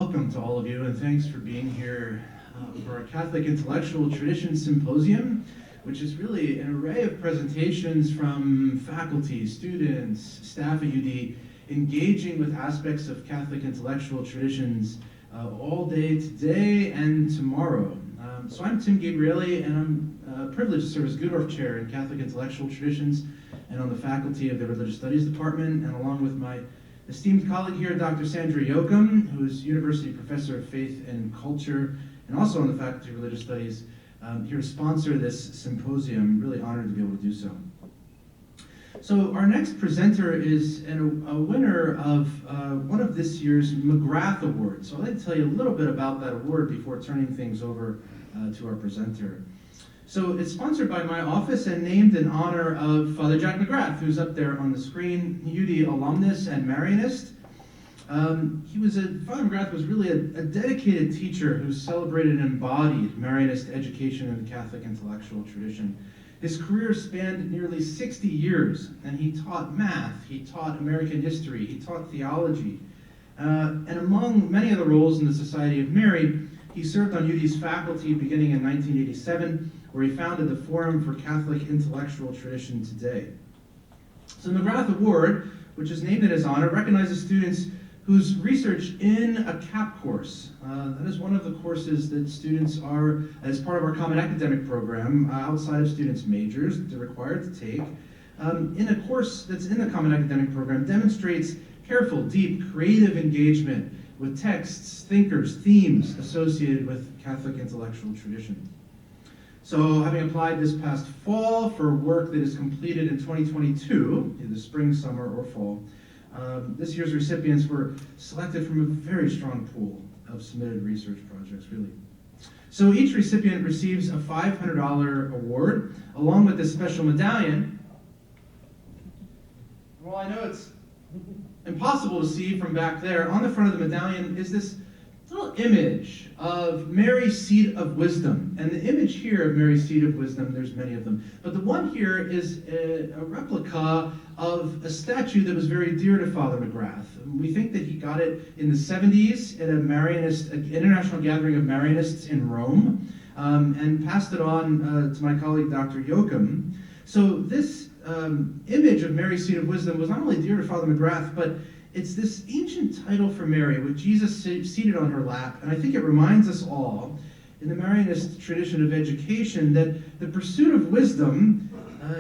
welcome to all of you, and thanks for being here for our Catholic Intellectual Tradition Symposium, which is really an array of presentations from faculty, students, staff at UD, engaging with aspects of Catholic intellectual traditions all day today and tomorrow. So I'm Tim Gabrielli, and I'm privileged to serve as Goodorf Chair in Catholic Intellectual Traditions and on the faculty of the Religious Studies Department, and along with my esteemed colleague here, Dr. Sandra Yoakum, who is University Professor of Faith and Culture, and also on the Faculty of Religious Studies, here to sponsor this symposium. Really honored to be able to do so. So our next presenter is a winner of one of this year's McGrath Awards. So I'd like to tell you a little bit about that award before turning things over to our presenter. So it's sponsored by my office and named in honor of Father Jack McGrath, who's up there on the screen, UD alumnus and Marianist. Father McGrath was really a dedicated teacher who celebrated and embodied Marianist education in the Catholic intellectual tradition. His career spanned nearly 60 years, and he taught math, he taught American history, he taught theology. And among many of the roles in the Society of Mary, he served on UD's faculty beginning in 1987, where he founded the Forum for Catholic Intellectual Tradition Today. So the McGrath Award, which is named in his honor, recognizes students whose research in a CAP course, that is one of the courses that students are, as part of our common academic program, outside of students' majors that they're required to take, in a course that's in the common academic program, demonstrates careful, deep, creative engagement with texts, thinkers, themes associated with Catholic intellectual tradition. So having applied this past fall for work that is completed in 2022, in the spring, summer, or fall, this year's recipients were selected from a very strong pool of submitted research projects, really. So each recipient receives a $500 award, along with this special medallion. Well, I know it's impossible to see from back there. On the front of the medallion is this little image of Mary's Seat of Wisdom. And the image here of Mary's Seat of Wisdom, there's many of them, but the one here is a replica of a statue that was very dear to Father McGrath. We think that he got it in the 70s at an international gathering of Marianists in Rome, and passed it on to my colleague, Dr. Yoakum. So this image of Mary's Seat of Wisdom was not only dear to Father McGrath, but it's this ancient title for Mary with Jesus seated on her lap, and I think it reminds us all in the Marianist tradition of education that the pursuit of wisdom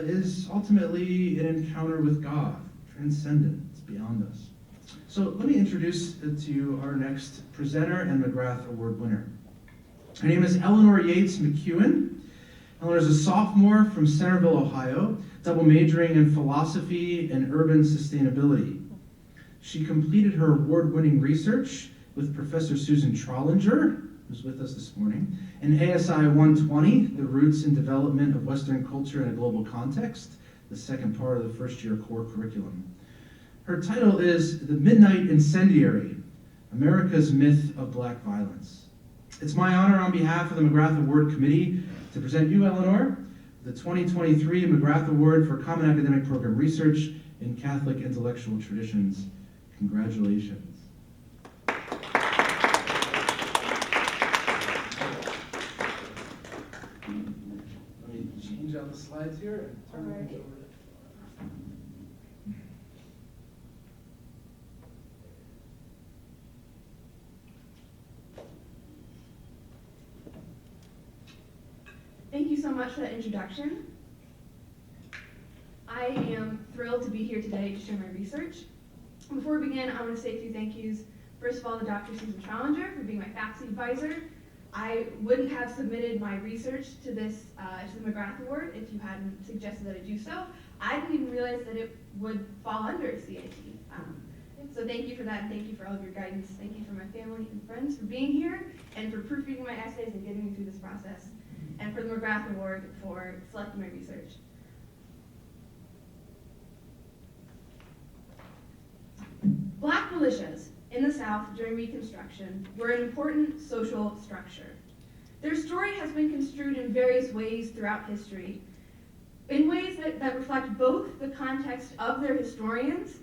is ultimately an encounter with God, transcendent, it's beyond us. So let me introduce to you our next presenter and McGrath Award winner. Her name is Eleanor Yates McEwen. Eleanor is a sophomore from Centerville, Ohio, double majoring in philosophy and urban sustainability. She completed her award-winning research with Professor Susan Trollinger, who's with us this morning, in ASI 120, The Roots and Development of Western Culture in a Global Context, the second part of the first-year core curriculum. Her title is The Midnight Incendiary, America's Myth of Black Violence. It's my honor on behalf of the McGrath Award Committee to present you, Eleanor, the 2023 McGrath Award for Common Academic Program Research in Catholic Intellectual Traditions. Congratulations. Let me change out the slides here and turn things over. Thank you so much for that introduction. I am thrilled to be here today to share my research. Before we begin, I want to say a few thank yous. First of all, to Dr. Susan Trollinger for being my faculty advisor. I wouldn't have submitted my research to the McGrath Award if you hadn't suggested that I do so. I didn't even realize that it would fall under CIT. So thank you for that, and thank you for all of your guidance. Thank you for my family and friends for being here, and for proofreading my essays and getting me through this process, and for the McGrath Award for selecting my research. Black militias in the South during Reconstruction were an important social structure. Their story has been construed in various ways throughout history, in ways that reflect both the context of their historians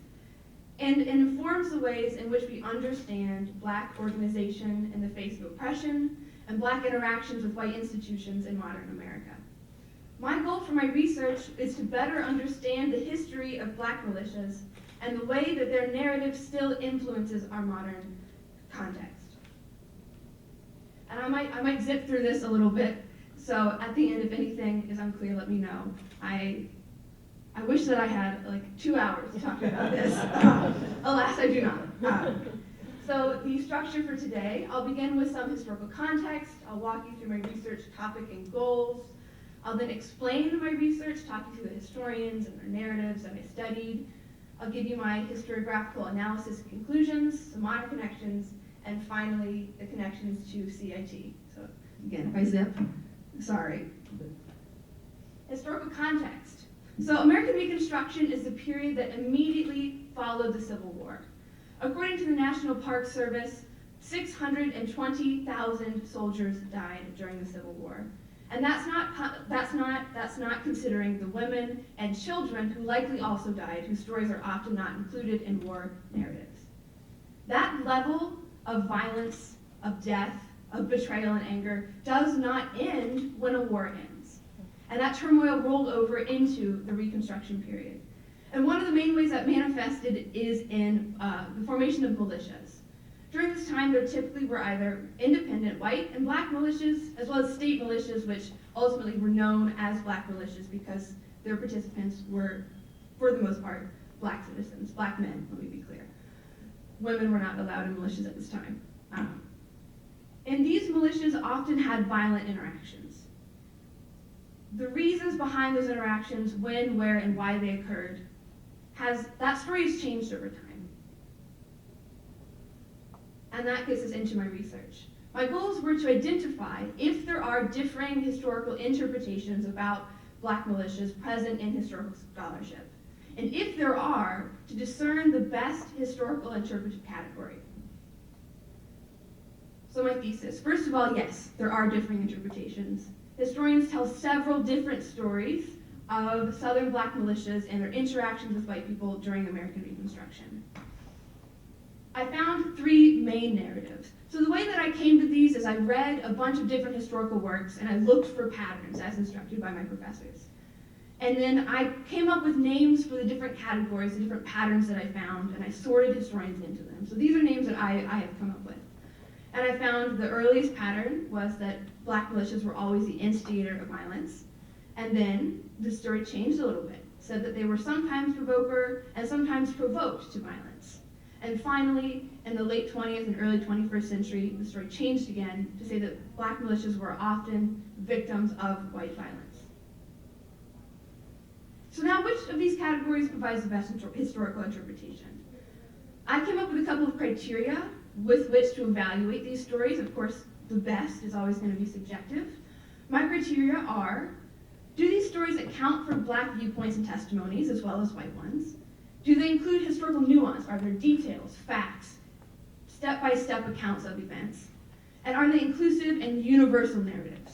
and informs the ways in which we understand Black organization in the face of oppression and Black interactions with white institutions in modern America. My goal for my research is to better understand the history of Black militias and the way that their narrative still influences our modern context. And I might zip through this a little bit, so at the end, if anything is unclear, let me know. I wish that I had like 2 hours to talk about this. Alas, I do not. So the structure for today, I'll begin with some historical context. I'll walk you through my research topic and goals. I'll then explain my research, talk you through the historians and their narratives that I studied. I'll give you my historiographical analysis and conclusions, some modern connections, and finally, the connections to CIT. So again, if I zip, sorry. Historical context. So American Reconstruction is the period that immediately followed the Civil War. According to the National Park Service, 620,000 soldiers died during the Civil War. And that's not considering the women and children who likely also died, whose stories are often not included in war narratives. That level of violence, of death, of betrayal and anger does not end when a war ends. And that turmoil rolled over into the Reconstruction period. And one of the main ways that manifested is in the formation of militias. During this time, there typically were either independent white and Black militias, as well as state militias, which ultimately were known as Black militias because their participants were, for the most part, Black citizens, Black men, let me be clear. Women were not allowed in militias at this time. And these militias often had violent interactions. The reasons behind those interactions, when, where, and why they occurred, that story has changed over time. And that gets us into my research. My goals were to identify if there are differing historical interpretations about Black militias present in historical scholarship. And if there are, to discern the best historical interpretive category. So my thesis, first of all, yes, there are differing interpretations. Historians tell several different stories of Southern Black militias and their interactions with white people during American Reconstruction. I found 3 main narratives. So the way that I came to these is I read a bunch of different historical works and I looked for patterns as instructed by my professors. And then I came up with names for the different categories, the different patterns that I found, and I sorted historians into them. So these are names that I have come up with. And I found the earliest pattern was that Black militias were always the instigator of violence. And then the story changed a little bit, said that they were sometimes provoker and sometimes provoked to violence. And finally, in the late 20th and early 21st century, the story changed again to say that Black militias were often victims of white violence. So now, which of these categories provides the best historical interpretation? I came up with a couple of criteria with which to evaluate these stories. Of course, the best is always going to be subjective. My criteria are, do these stories account for Black viewpoints and testimonies as well as white ones? Do they include historical nuance? Are there details, facts, step-by-step accounts of events? And are they inclusive and universal narratives?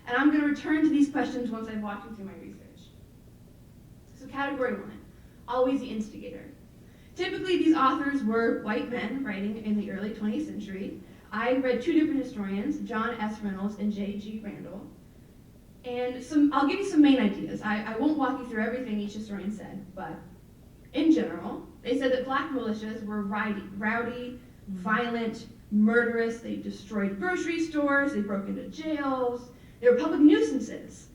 And I'm going to return to these questions once I've walked you through my research. So category 1, always the instigator. Typically, these authors were white men writing in the early 20th century. I read 2 different historians, John S. Reynolds and J.G. Randall. And I'll give you some main ideas. I won't walk you through everything each historian said, but in general, they said that Black militias were rowdy, violent, murderous. They destroyed grocery stores, they broke into jails, they were public nuisances.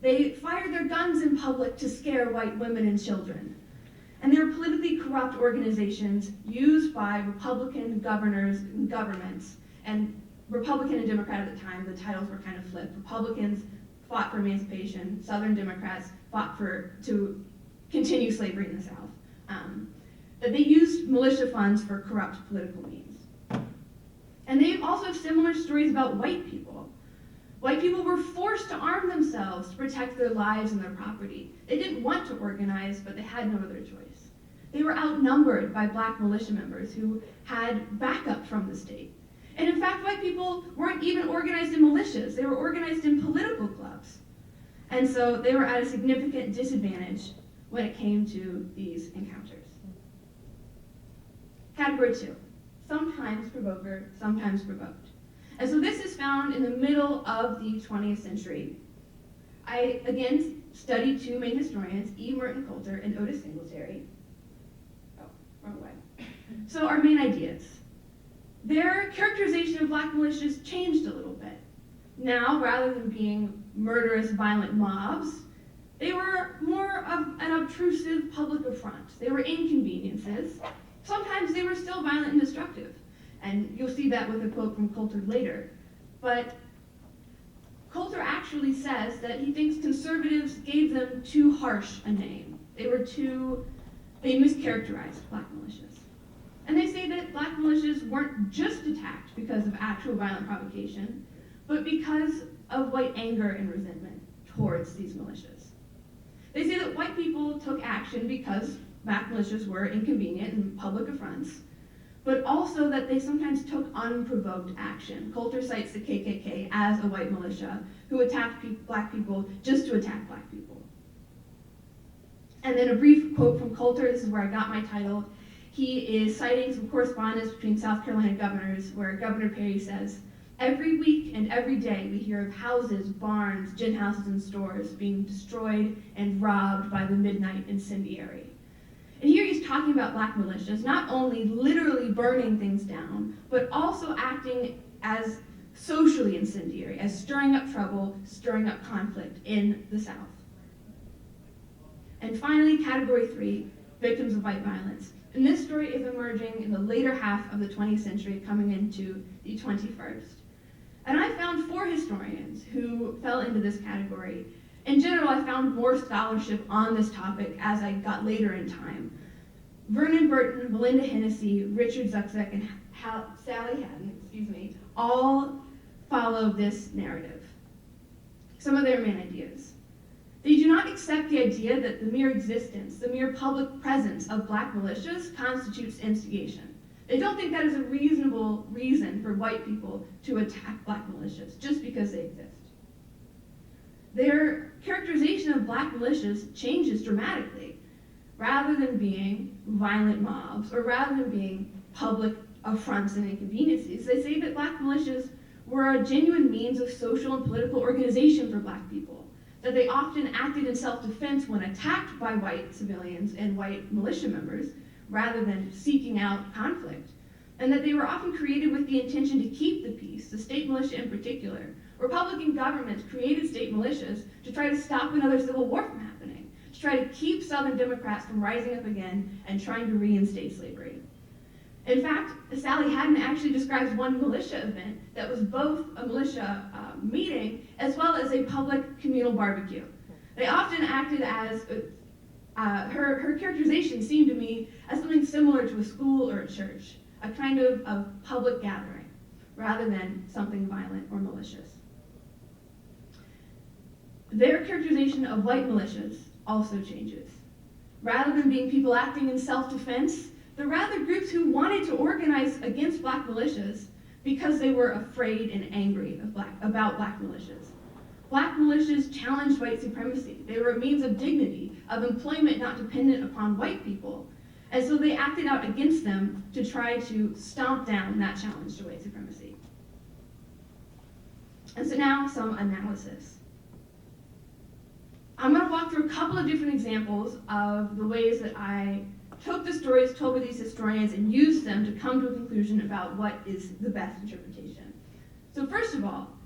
They fired their guns in public to scare white women and children. And they were politically corrupt organizations used by Republican governors and governments. And Republican and Democrat at the time, the titles were kind of flipped. Republicans fought for emancipation, Southern Democrats fought to continue slavery in the South. That they used militia funds for corrupt political means. And they also have similar stories about white people. White people were forced to arm themselves to protect their lives and their property. They didn't want to organize, but they had no other choice. They were outnumbered by Black militia members who had backup from the state. And in fact, white people weren't even organized in militias. They were organized in political clubs. And so they were at a significant disadvantage when it came to these encounters. Category 2, sometimes provoker, sometimes provoked. And so this is found in the middle of the 20th century. I, again, studied two main historians, E. Merton Coulter and Otis Singletary. Oh, wrong way. So our main ideas. Their characterization of black militias changed a little bit. Now, rather than being murderous, violent mobs, they were more of an obtrusive public affront. They were inconveniences. Sometimes they were still violent and destructive. And you'll see that with a quote from Coulter later. But Coulter actually says that he thinks conservatives gave them too harsh a name. They mischaracterized black militias. And they say that black militias weren't just attacked because of actual violent provocation, but because of white anger and resentment towards these militias. They say that white people took action because black militias were inconvenient and public affronts, but also that they sometimes took unprovoked action. Coulter cites the KKK as a white militia who attacked black people just to attack black people. And then a brief quote from Coulter, this is where I got my title. He is citing some correspondence between South Carolina governors where Governor Perry says, "Every week and every day we hear of houses, barns, gin houses, and stores being destroyed and robbed by the midnight incendiary." And here he's talking about black militias, not only literally burning things down, but also acting as socially incendiary, as stirring up trouble, stirring up conflict in the South. And finally, category 3, victims of white violence. And this story is emerging in the later half of the 20th century, coming into the 21st. And I found 4 historians who fell into this category. In general, I found more scholarship on this topic as I got later in time. Vernon Burton, Belinda Hennessy, Richard Zuckzek, and Sally Haddon, all follow this narrative. Some of their main ideas. They do not accept the idea that the mere existence, the mere public presence of black militias constitutes instigation. They don't think that is a reasonable reason for white people to attack black militias just because they exist. Their characterization of black militias changes dramatically. Rather than being violent mobs, or rather than being public affronts and inconveniences, they say that black militias were a genuine means of social and political organization for black people, that they often acted in self-defense when attacked by white civilians and white militia members, rather than seeking out conflict, and that they were often created with the intention to keep the peace, the state militia in particular. Republican governments created state militias to try to stop another civil war from happening, to try to keep Southern Democrats from rising up again and trying to reinstate slavery. In fact, Sally Haddon actually describes one militia event that was both a militia meeting as well as a public communal barbecue. They often acted as, her characterization seemed to me as something similar to a school or a church, a kind of public gathering, rather than something violent or malicious. Their characterization of white militias also changes. Rather than being people acting in self-defense, they're rather groups who wanted to organize against black militias because they were afraid and angry about black militias. Black militias challenged white supremacy. They were a means of dignity, of employment not dependent upon white people. And so they acted out against them to try to stomp down that challenge to white supremacy. And so now some analysis. I'm going to walk through a couple of different examples of the ways that I took the stories told by these historians and used them to come to a conclusion about what is the best interpretation. So first of all,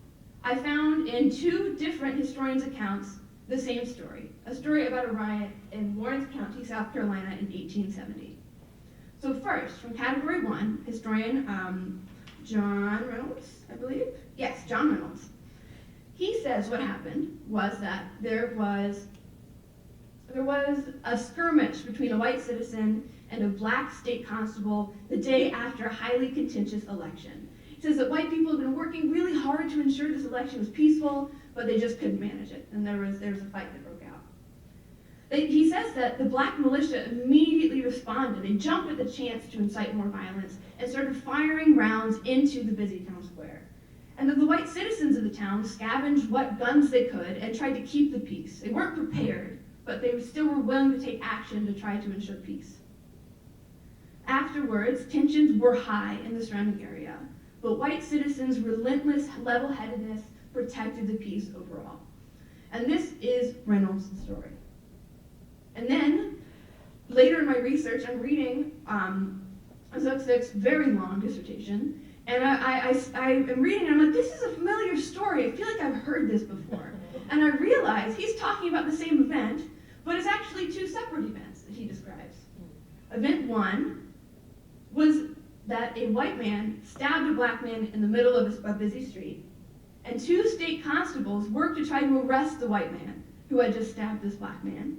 I found in 2 different historians' accounts the same story, a story about a riot in Lawrence County, South Carolina in 1870. So first, from category 1, historian John Reynolds, I believe? Yes, John Reynolds. He says what happened was that there was a skirmish between a white citizen and a black state constable the day after a highly contentious election. He says that white people had been working really hard to ensure this election was peaceful, but they just couldn't manage it, and there was a fight that broke out. He says that the black militia immediately responded. They jumped at the chance to incite more violence and started firing rounds into the busy town square. And that the white citizens of the town scavenged what guns they could and tried to keep the peace. They weren't prepared, but they still were willing to take action to try to ensure peace. Afterwards, tensions were high in the surrounding area, but white citizens' relentless level-headedness protected the peace overall. And this is Reynolds' story. And then, later in my research, I'm reading Zugzek's very long dissertation, and I am reading, and I'm like, this is a familiar story. I feel like I've heard this before. And I realize he's talking about the same event, but it's actually two separate events that he describes. Event one was that a white man stabbed a black man in the middle of a busy street, and two state constables worked to try to arrest the white man who had just stabbed this black man.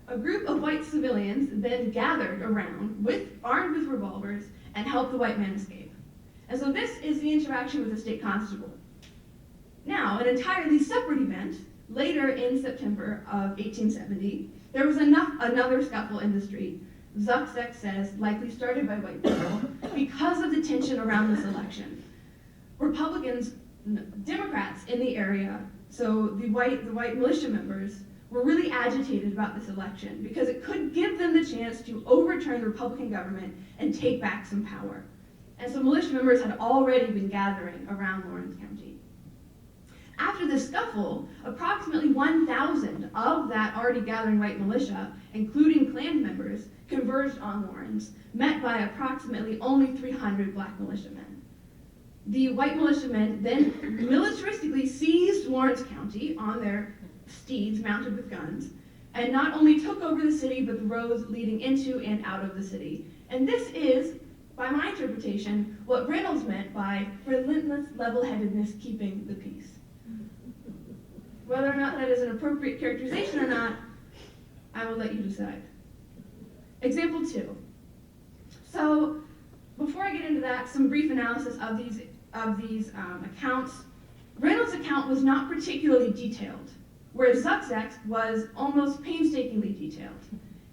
A group of white civilians then gathered around, armed with revolvers, and helped the white man escape. And so this is the interaction with the state constable. Now, an entirely separate event, later in September of 1870, there was another scuffle in the street. Zugzek says likely started by white people because of the tension around this election. Democrats in the area, so the white militia members, were really agitated about this election because it could give them the chance to overturn the Republican government and take back some power. And so militia members had already been gathering around Lawrence County. After the scuffle, approximately 1,000 of that already gathering white militia, including Klan members, converged on Lawrence, met by approximately only 300 black militiamen. The white militiamen then militaristically seized Lawrence County on their steeds mounted with guns, and not only took over the city, but the roads leading into and out of the city. And this is, by my interpretation, what Reynolds meant by relentless level-headedness keeping the peace. Whether or not that is an appropriate characterization or not, I will let you decide. Example 2. So, before I get into that, some brief analysis of these accounts. Reynolds' account was not particularly detailed, whereas Zugzek's was almost painstakingly detailed.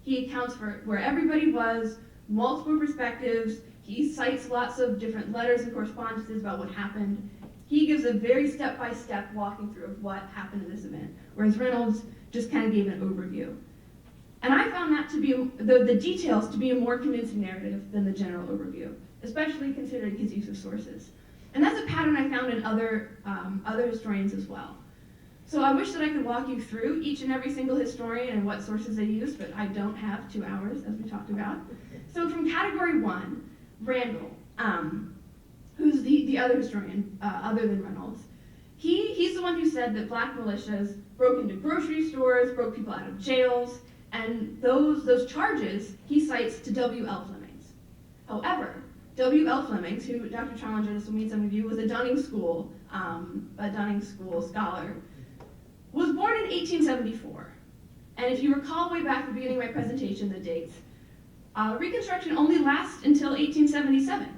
He accounts for where everybody was, multiple perspectives. He cites lots of different letters and correspondences about what happened. He gives a very step-by-step walking through of what happened in this event, whereas Reynolds just kind of gave an overview. And I found that to be, the details to be a more convincing narrative than the general overview, especially considering his use of sources. And that's a pattern I found in other historians as well. So I wish that I could walk you through each and every single historian and what sources they use, but I don't have 2 hours, as we talked about. So from category 1, Randall, who's the other historian, other than Reynolds, he's the one who said that black militias broke into grocery stores, broke people out of jails, and those charges he cites to W.L. Flemings. However, W.L. Flemings, who Dr. Challenger, this will meet some of you, was a Dunning School scholar, was born in 1874. And if you recall way back at the beginning of my presentation, the dates, Reconstruction only lasts until 1877.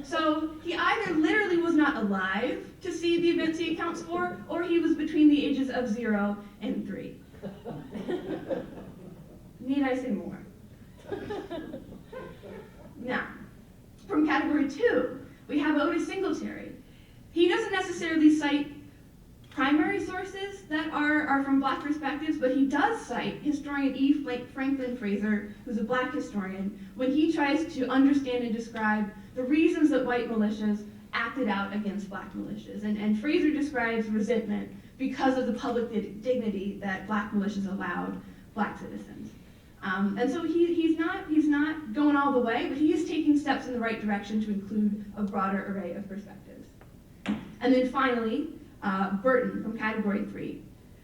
So he either literally was not alive to see the events he accounts for, or he was between the ages of 0 and 3. Need I say more? Now, from category 2, we have Otis Singletary. He doesn't necessarily cite primary sources that are from black perspectives, but he does cite historian E. Franklin Fraser, who's a black historian, when he tries to understand and describe the reasons that white militias acted out against black militias. And Fraser describes resentment because of the public dignity that black militias allowed black citizens. And so he's not going all the way, but he is taking steps in the right direction to include a broader array of perspectives. And then finally, Burton from category 3.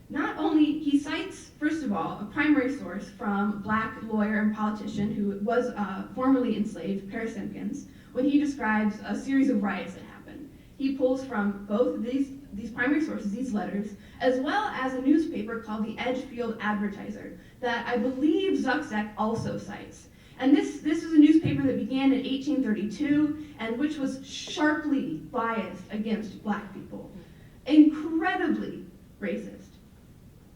Not only, he cites, first of all, a primary source from black lawyer and politician who was formerly enslaved, Paris Simpkins, when he describes a series of riots that happened. He pulls from both these primary sources, these letters, as well as a newspaper called the Edgefield Advertiser that I believe Zugzek also cites. And this was a newspaper that began in 1832 and which was sharply biased against black people. Incredibly racist.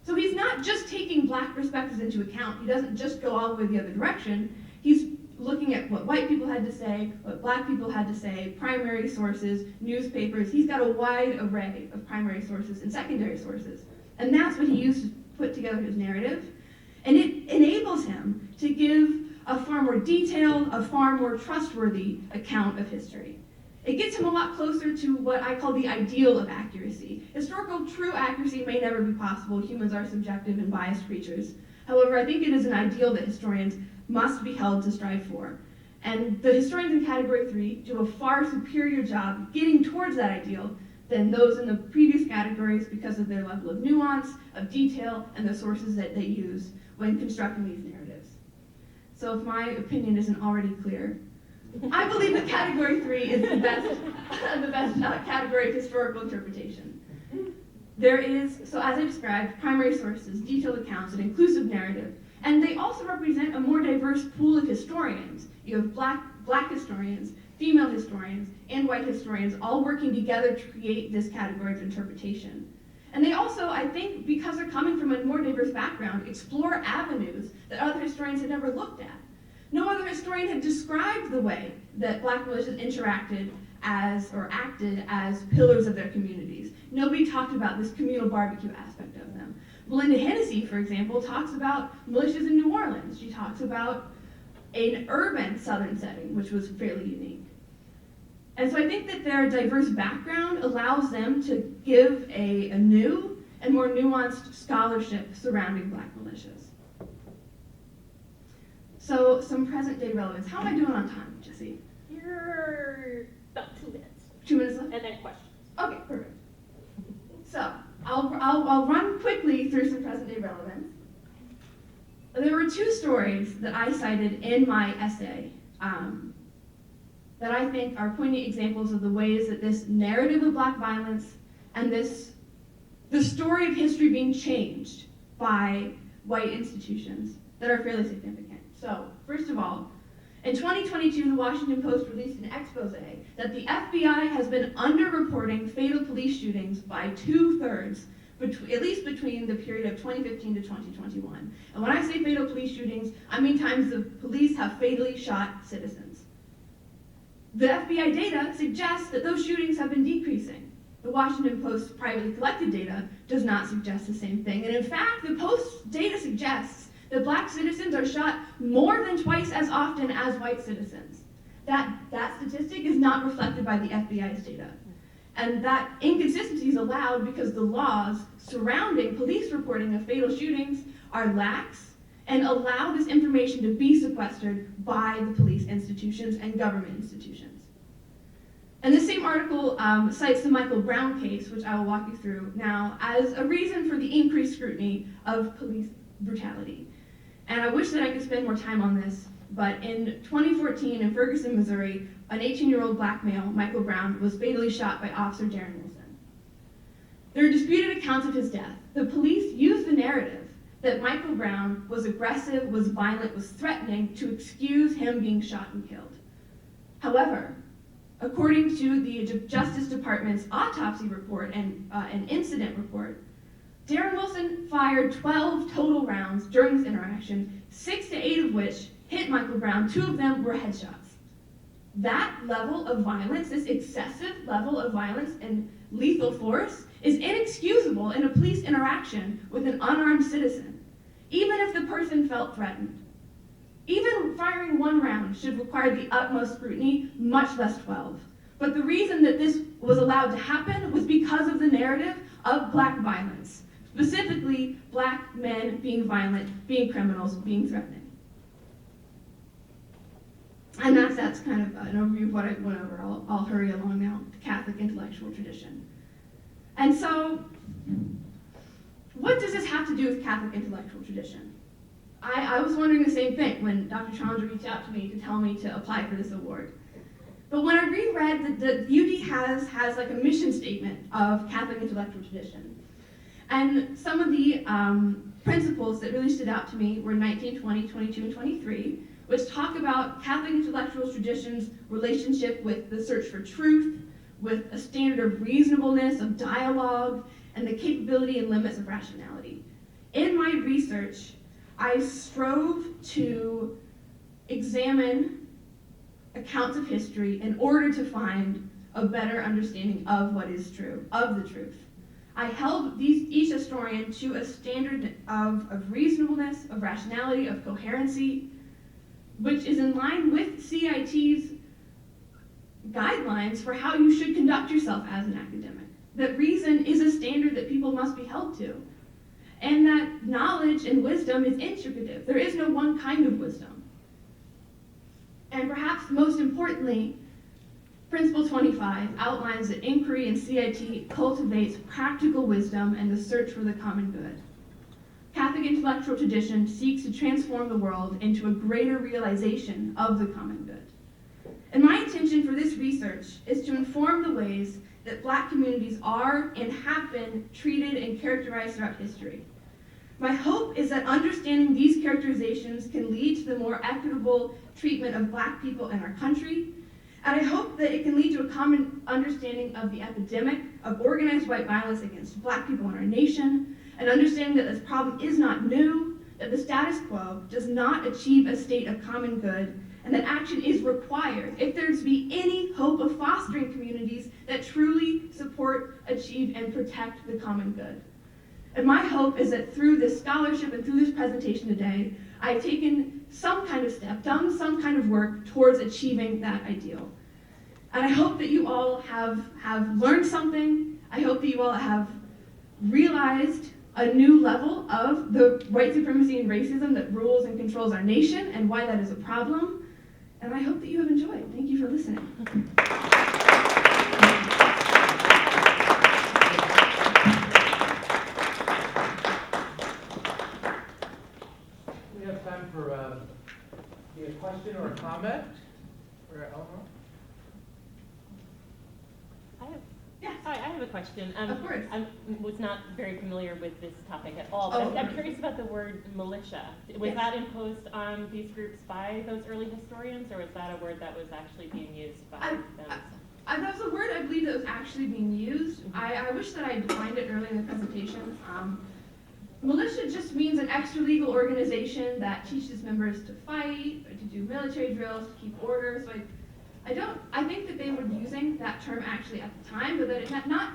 So he's not just taking black perspectives into account. He doesn't just go all the way the other direction. He's looking at what white people had to say, what black people had to say, primary sources, newspapers. He's got a wide array of primary sources and secondary sources. And that's what he used to put together his narrative. And it enables him to give a far more detailed, a far more trustworthy account of history. It gets him a lot closer to what I call the ideal of accuracy. Historical true accuracy may never be possible. Humans are subjective and biased creatures. However, I think it is an ideal that historians must be held to strive for. And the historians in Category 3 do a far superior job getting towards that ideal than those in the previous categories because of their level of nuance, of detail, and the sources that they use when constructing these narratives. So if my opinion isn't already clear, I believe that Category 3 is the best category of historical interpretation. There is, so as I described, primary sources, detailed accounts, an inclusive narrative, and they also represent a more diverse pool of historians. You have black historians, female historians, and white historians all working together to create this category of interpretation. And they also, I think, because they're coming from a more diverse background, explore avenues that other historians had never looked at. No other historian had described the way that black militias interacted as, or acted as, pillars of their communities. Nobody talked about this communal barbecue aspect of them. Melinda Hennessy, for example, talks about militias in New Orleans. She talks about an urban Southern setting, which was fairly unique. And so I think that their diverse background allows them to give a new and more nuanced scholarship surrounding black militias. So some present day relevance. How am I doing on time, Jesse? You're about 2 minutes. 2 minutes left? And then questions. Okay, perfect. So I'll run quickly through some present day relevance. There were 2 stories that I cited in my essay that I think are poignant examples of the ways that this narrative of black violence and the story of history being changed by white institutions that are fairly significant. So, first of all, in 2022, the Washington Post released an expose that the FBI has been underreporting fatal police shootings by 2/3, at least between the period of 2015 to 2021. And when I say fatal police shootings, I mean times the police have fatally shot citizens. The FBI data suggests that those shootings have been decreasing. The Washington Post's privately collected data does not suggest the same thing. And in fact, the Post's data suggests that black citizens are shot more than twice as often as white citizens. That statistic is not reflected by the FBI's data. And that inconsistency is allowed because the laws surrounding police reporting of fatal shootings are lax and allow this information to be sequestered by the police institutions and government institutions. And the same article cites the Michael Brown case, which I will walk you through now, as a reason for the increased scrutiny of police brutality. And I wish that I could spend more time on this, but in 2014 in Ferguson, Missouri, an 18-year-old black male, Michael Brown, was fatally shot by Officer Darren Wilson. There are disputed accounts of his death. The police used the narrative that Michael Brown was aggressive, was violent, was threatening to excuse him being shot and killed. However, according to the Justice Department's autopsy report and an incident report, Darren Wilson fired 12 total rounds during this interaction, 6 to 8 of which hit Michael Brown. 2 of them were headshots. That level of violence, this excessive level of violence and lethal force, is inexcusable in a police interaction with an unarmed citizen, even if the person felt threatened. Even firing 1 round should require the utmost scrutiny, much less 12. But the reason that this was allowed to happen was because of the narrative of black violence. Specifically, black men being violent, being criminals, being threatening. And that's kind of an overview of what I went over. I'll hurry along now. The Catholic intellectual tradition. And so, what does this have to do with Catholic intellectual tradition? I was wondering the same thing when Dr. Challenger reached out to me to tell me to apply for this award. But when I reread that the UD has like a mission statement of Catholic intellectual tradition, and some of the principles that really stood out to me were 19, 20, 22, and 23, which talk about Catholic intellectual tradition's relationship with the search for truth, with a standard of reasonableness, of dialogue, and the capability and limits of rationality. In my research, I strove to examine accounts of history in order to find a better understanding of what is true, of the truth. I held each historian to a standard of reasonableness, of rationality, of coherency, which is in line with CIT's guidelines for how you should conduct yourself as an academic. That reason is a standard that people must be held to. And that knowledge and wisdom is integrative. There is no one kind of wisdom. And perhaps most importantly, Principle 25 outlines that inquiry in CIT cultivates practical wisdom and the search for the common good. Catholic intellectual tradition seeks to transform the world into a greater realization of the common good. And my intention for this research is to inform the ways that Black communities are and have been treated and characterized throughout history. My hope is that understanding these characterizations can lead to the more equitable treatment of Black people in our country, and I hope that it can lead to a common understanding of the epidemic of organized white violence against Black people in our nation, and understanding that this problem is not new, that the status quo does not achieve a state of common good, and that action is required if there's to be any hope of fostering communities that truly support, achieve, and protect the common good. And my hope is that through this scholarship and through this presentation today, I've taken some kind of step, done some kind of work towards achieving that ideal. And I hope that you all have learned something. I hope that you all have realized a new level of the white supremacy and racism that rules and controls our nation and why that is a problem. And I hope that you have enjoyed. Thank you for listening. We have time for a question or a comment for Eleanor. Hi, I have a question. Of course. I was not very familiar with this topic at all, but Oh, I'm curious about the word militia. Was Yes. that imposed on these groups by those early historians, or was that a word that was actually being used by them? That was a word I believe that was actually being used. I wish that I had defined it early in the presentation. Militia just means an extra-legal organization that teaches members to fight, or to do military drills, to keep order. So I think that they were using that term actually at the time, but that it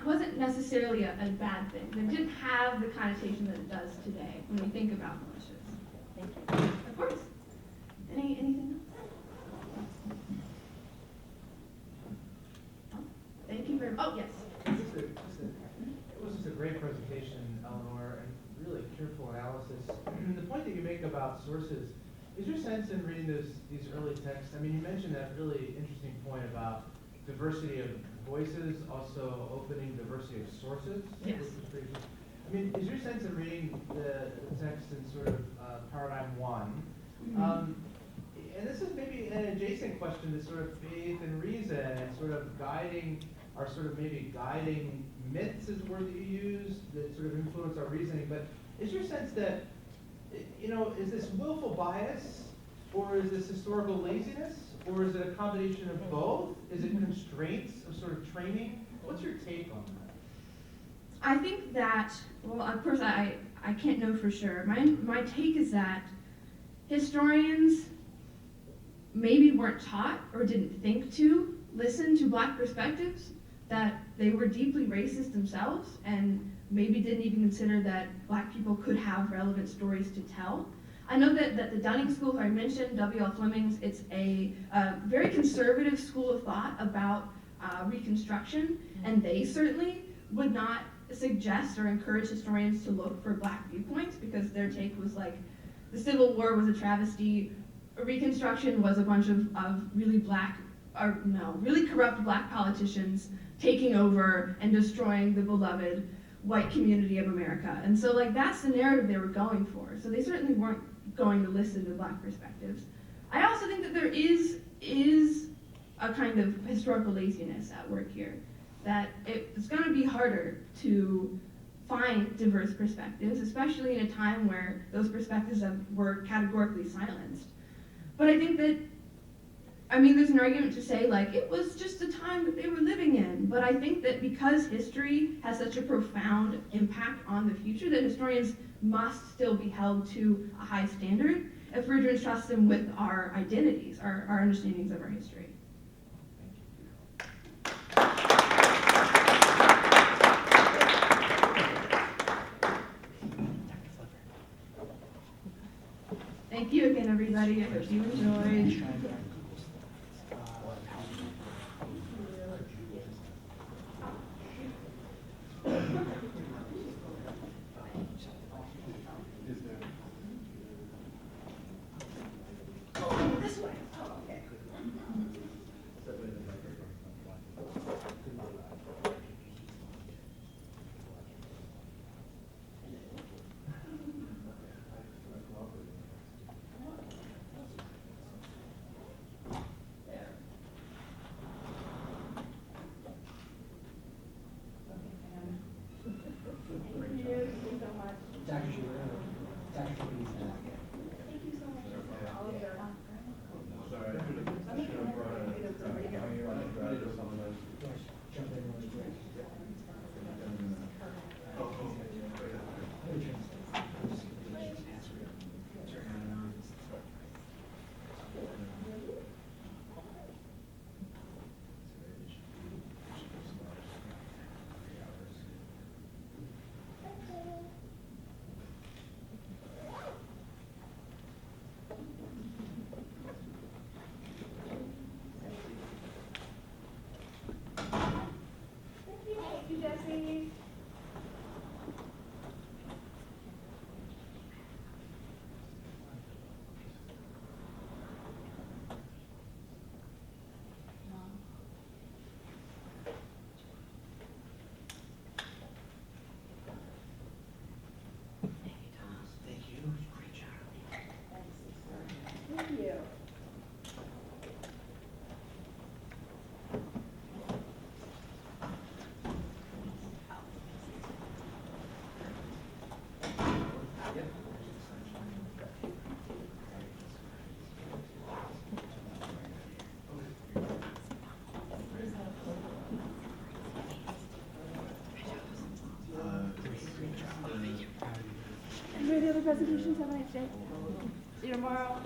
wasn't necessarily a bad thing. It didn't have the connotation that it does today when we think about militias. Thank you. Of course. Anything else? Thank you very much. Oh, yes. It was just a great presentation, Eleanor, and really careful analysis. The point that you make about sources, is your sense in reading these early texts, I mean, you mentioned that really interesting point about diversity of voices, also opening diversity of sources. Yes. Which was pretty cool. I mean, is your sense in reading the text in sort of paradigm one, Mm-hmm. and this is maybe an adjacent question to sort of faith and reason and sort of guiding, or sort of maybe guiding myths is the word that you use, that sort of influence our reasoning, but is your sense that, you know, is this willful bias, or is this historical laziness, or is it a combination of both? Is it constraints of sort of training? What's your take on that? I think that, well, of course, I can't know for sure. My take is that historians maybe weren't taught or didn't think to listen to Black perspectives, that they were deeply racist themselves, and maybe didn't even consider that Black people could have relevant stories to tell. I know that the Dunning School, I mentioned, W.L. Fleming's, it's a very conservative school of thought about Reconstruction, and they certainly would not suggest or encourage historians to look for Black viewpoints, because their take was like, the Civil War was a travesty, Reconstruction was a bunch of really really corrupt Black politicians taking over and destroying the beloved white community of America. And so like that's the narrative they were going for. So they certainly weren't going to listen to Black perspectives. I also think that there is a kind of historical laziness at work here, that it's going to be harder to find diverse perspectives, especially in a time where those perspectives were categorically silenced. But I think that, I mean, there's an argument to say, like, it was just the time that they were living in. But I think that because history has such a profound impact on the future, that historians must still be held to a high standard if we're to entrust them with our identities, our understandings of our history. Thank you again, everybody. I hope you enjoyed. Enjoy the other presentations. Have a nice day. See you tomorrow.